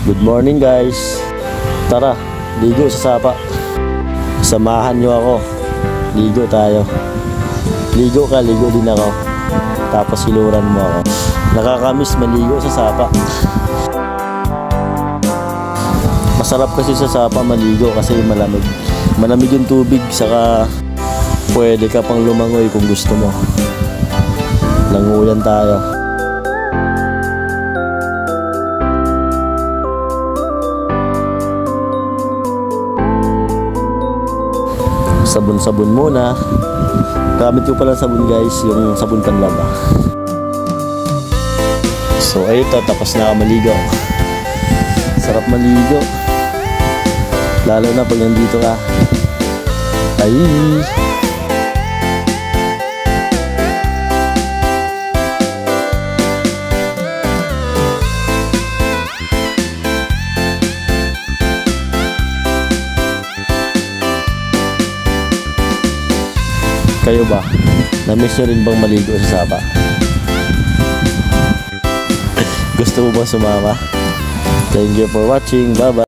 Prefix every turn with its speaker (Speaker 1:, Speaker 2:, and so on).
Speaker 1: Good morning guys. Tara, ligo sa sapa. Samahan nyo ako. Ligo tayo. Ligo ka, ligo din ako. Tapos hiluran mo ako. Nakakamiss maligo sa sapa. Masarap kasi sa sapa maligo kasi malamig. Malamig yung tubig, saka pwede ka pang lumangoy kung gusto mo. Languyan tayo. Sabon-sabon muna. Gamit ko pala sabon guys, yung sabon panlaba. So ay ito, tapos na maligo. Sarap maligo. Lalo na pag nandito ka. Ay! Kayo ba? Na-miss nyo rin bang maligo sa sapa? Gusto mo ba sumama? Thank you for watching. Bye-bye.